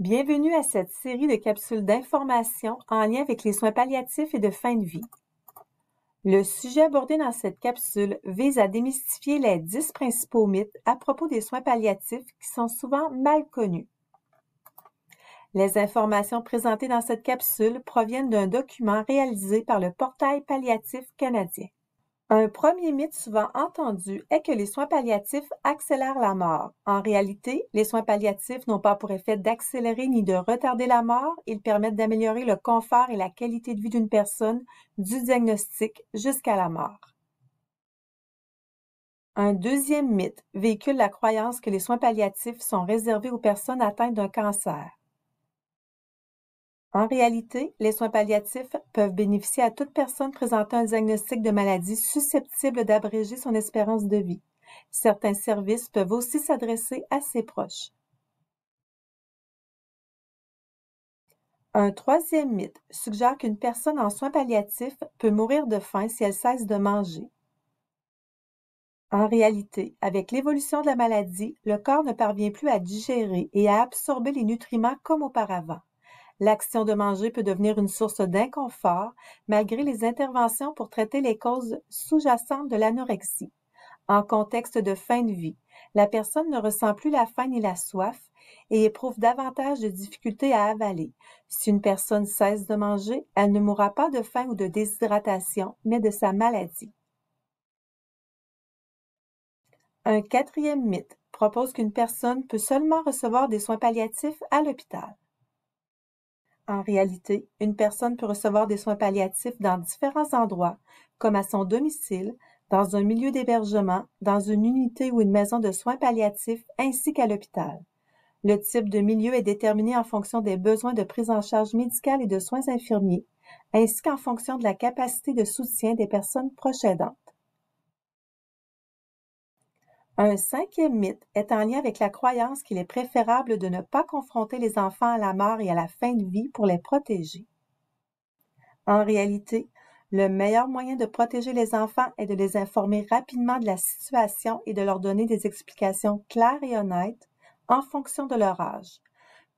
Bienvenue à cette série de capsules d'information en lien avec les soins palliatifs et de fin de vie. Le sujet abordé dans cette capsule vise à démystifier les 10 principaux mythes à propos des soins palliatifs qui sont souvent mal connus. Les informations présentées dans cette capsule proviennent d'un document réalisé par le Portail palliatif canadien. Un premier mythe souvent entendu est que les soins palliatifs accélèrent la mort. En réalité, les soins palliatifs n'ont pas pour effet d'accélérer ni de retarder la mort, ils permettent d'améliorer le confort et la qualité de vie d'une personne du diagnostic jusqu'à la mort. Un deuxième mythe véhicule la croyance que les soins palliatifs sont réservés aux personnes atteintes d'un cancer. En réalité, les soins palliatifs peuvent bénéficier à toute personne présentant un diagnostic de maladie susceptible d'abréger son espérance de vie. Certains services peuvent aussi s'adresser à ses proches. Un troisième mythe suggère qu'une personne en soins palliatifs peut mourir de faim si elle cesse de manger. En réalité, avec l'évolution de la maladie, le corps ne parvient plus à digérer et à absorber les nutriments comme auparavant. L'action de manger peut devenir une source d'inconfort malgré les interventions pour traiter les causes sous-jacentes de l'anorexie. En contexte de fin de vie, la personne ne ressent plus la faim ni la soif et éprouve davantage de difficultés à avaler. Si une personne cesse de manger, elle ne mourra pas de faim ou de déshydratation, mais de sa maladie. Un quatrième mythe propose qu'une personne peut seulement recevoir des soins palliatifs à l'hôpital. En réalité, une personne peut recevoir des soins palliatifs dans différents endroits, comme à son domicile, dans un milieu d'hébergement, dans une unité ou une maison de soins palliatifs, ainsi qu'à l'hôpital. Le type de milieu est déterminé en fonction des besoins de prise en charge médicale et de soins infirmiers, ainsi qu'en fonction de la capacité de soutien des personnes proches aidantes. Un cinquième mythe est en lien avec la croyance qu'il est préférable de ne pas confronter les enfants à la mort et à la fin de vie pour les protéger. En réalité, le meilleur moyen de protéger les enfants est de les informer rapidement de la situation et de leur donner des explications claires et honnêtes en fonction de leur âge.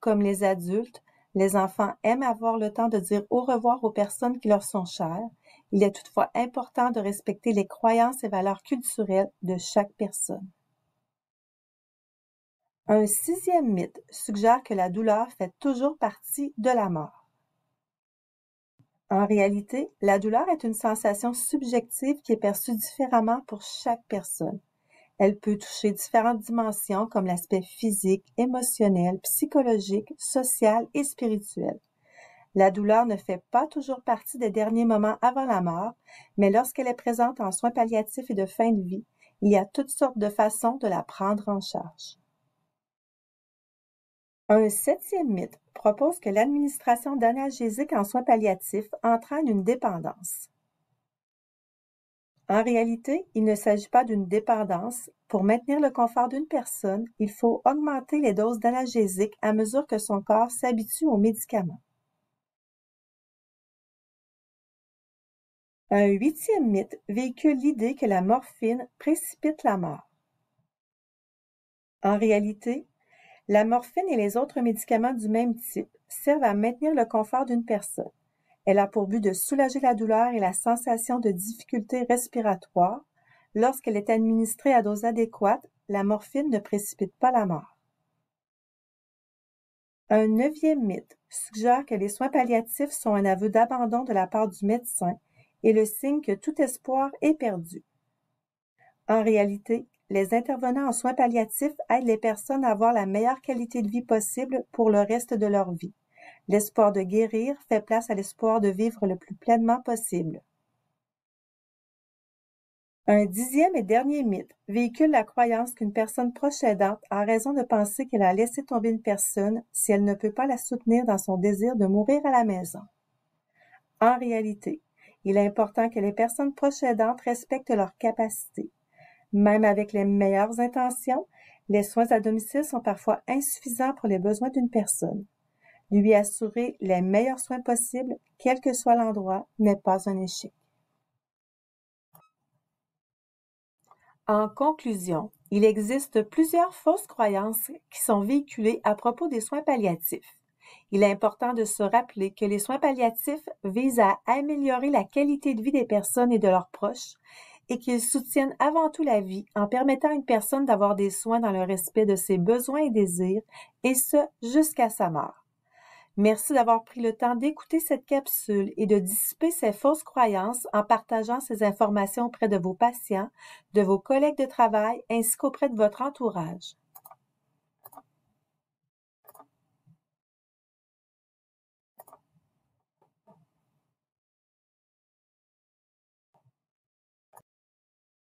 Comme les adultes, les enfants aiment avoir le temps de dire au revoir aux personnes qui leur sont chères. Il est toutefois important de respecter les croyances et valeurs culturelles de chaque personne. Un sixième mythe suggère que la douleur fait toujours partie de la mort. En réalité, la douleur est une sensation subjective qui est perçue différemment pour chaque personne. Elle peut toucher différentes dimensions comme l'aspect physique, émotionnel, psychologique, social et spirituel. La douleur ne fait pas toujours partie des derniers moments avant la mort, mais lorsqu'elle est présente en soins palliatifs et de fin de vie, il y a toutes sortes de façons de la prendre en charge. Un septième mythe propose que l'administration d'analgésiques en soins palliatifs entraîne une dépendance. En réalité, il ne s'agit pas d'une dépendance. Pour maintenir le confort d'une personne, il faut augmenter les doses d'analgésiques à mesure que son corps s'habitue aux médicaments. Un huitième mythe véhicule l'idée que la morphine précipite la mort. En réalité, la morphine et les autres médicaments du même type servent à maintenir le confort d'une personne. Elle a pour but de soulager la douleur et la sensation de difficulté respiratoire. Lorsqu'elle est administrée à dose adéquate, la morphine ne précipite pas la mort. Un neuvième mythe suggère que les soins palliatifs sont un aveu d'abandon de la part du médecin et le signe que tout espoir est perdu. En réalité, les intervenants en soins palliatifs aident les personnes à avoir la meilleure qualité de vie possible pour le reste de leur vie. L'espoir de guérir fait place à l'espoir de vivre le plus pleinement possible. Un dixième et dernier mythe véhicule la croyance qu'une personne proche aidante a raison de penser qu'elle a laissé tomber une personne si elle ne peut pas la soutenir dans son désir de mourir à la maison. En réalité, il est important que les personnes proches aidantes respectent leurs capacités. Même avec les meilleures intentions, les soins à domicile sont parfois insuffisants pour les besoins d'une personne. Lui assurer les meilleurs soins possibles, quel que soit l'endroit, n'est pas un échec. En conclusion, Il existe plusieurs fausses croyances qui sont véhiculées à propos des soins palliatifs. Il est important de se rappeler que les soins palliatifs visent à améliorer la qualité de vie des personnes et de leurs proches et qu'ils soutiennent avant tout la vie en permettant à une personne d'avoir des soins dans le respect de ses besoins et désirs, et ce, jusqu'à sa mort. Merci d'avoir pris le temps d'écouter cette capsule et de dissiper ces fausses croyances en partageant ces informations auprès de vos patients, de vos collègues de travail ainsi qu'auprès de votre entourage.